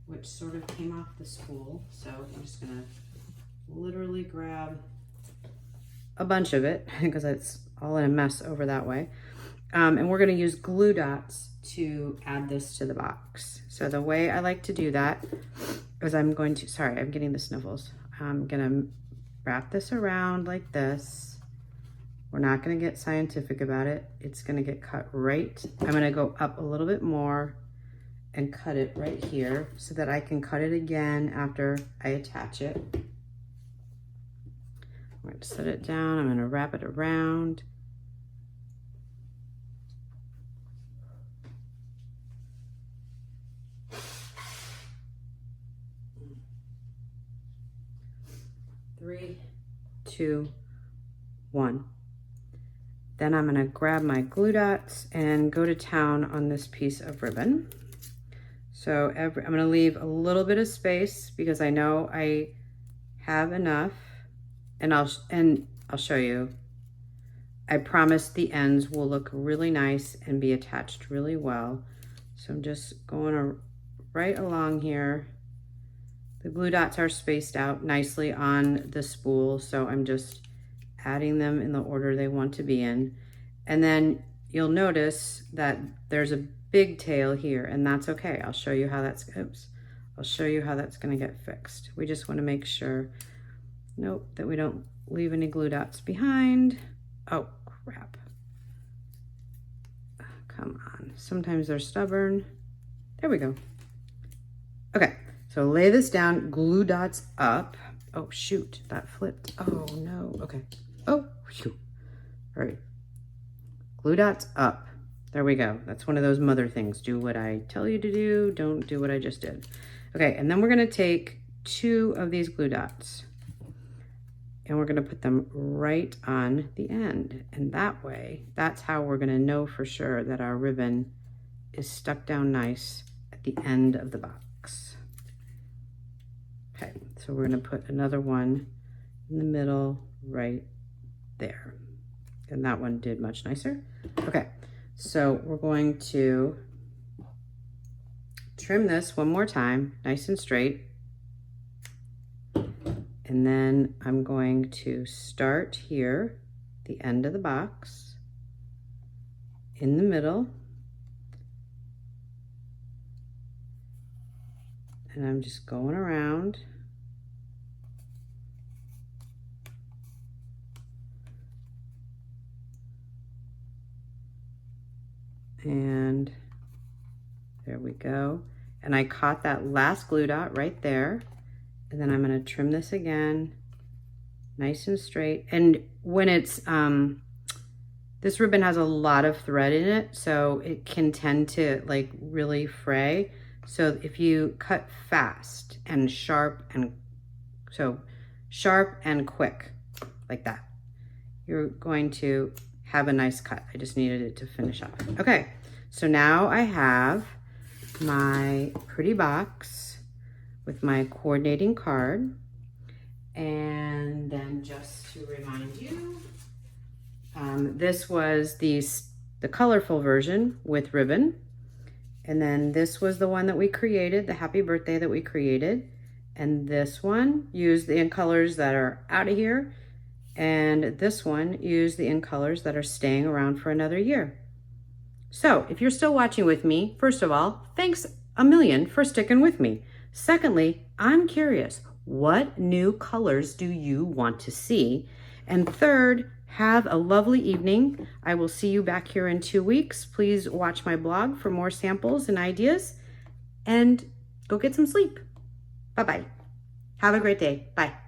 which sort of came off the spool. So I'm just going to literally grab a bunch of it because it's all in a mess over that way. And we're going to use glue dots to add this to the box. So the way I like to do that is I'm going to, sorry, I'm getting the sniffles. I'm going to wrap this around like this. We're not going to get scientific about it. It's going to get cut right. I'm going to go up a little bit more and cut it right here so that I can cut it again after I attach it. I'm going to set it down. I'm going to wrap it around. Three, two, one. Then I'm gonna grab my glue dots and go to town on this piece of ribbon. So I'm gonna leave a little bit of space because I know I have enough, and I'll show you. I promise the ends will look really nice and be attached really well. So I'm just going right along here. The glue dots are spaced out nicely on the spool, so I'm just adding them in the order they want to be in. And then you'll notice that there's a big tail here, and that's okay. I'll show you how that's, I'll show you how that's gonna get fixed. We just wanna make sure, nope, that we don't leave any glue dots behind. Oh, crap. Come on, sometimes they're stubborn. There we go. Okay, so lay this down, glue dots up. Oh, shoot, that flipped. Oh, no, okay. Oh, shoot. All right, glue dots up. There we go. That's one of those mother things. Do what I tell you to do, don't do what I just did. Okay, and then we're gonna take 2 of these glue dots and we're gonna put them right on the end. And that way, that's how we're gonna know for sure that our ribbon is stuck down nice at the end of the box. Okay, so we're gonna put another one in the middle right there. And that one did much nicer. Okay, so we're going to trim this one more time, nice and straight. And then I'm going to start here, the end of the box, in the middle. And I'm just going around. And there we go. And I caught that last glue dot right there. And then I'm gonna trim this again, nice and straight. And when it's, this ribbon has a lot of thread in it, so it can tend to like really fray. So if you cut fast and sharp and quick like that, you're going to have a nice cut. I just needed it to finish off. Okay, so now I have my pretty box with my coordinating card. And then just to remind you, this was the colorful version with ribbon. And then this was the one that we created, the happy birthday that we created. And this one used the colors that are out of here. And this one used the in colors that are staying around for another year. So if you're still watching with me, first of all, thanks a million for sticking with me. Secondly, I'm curious, what new colors do you want to see? And third, have a lovely evening. I will see you back here in 2 weeks. Please watch my blog for more samples and ideas, and go get some sleep. Bye-bye. Have a great day. Bye.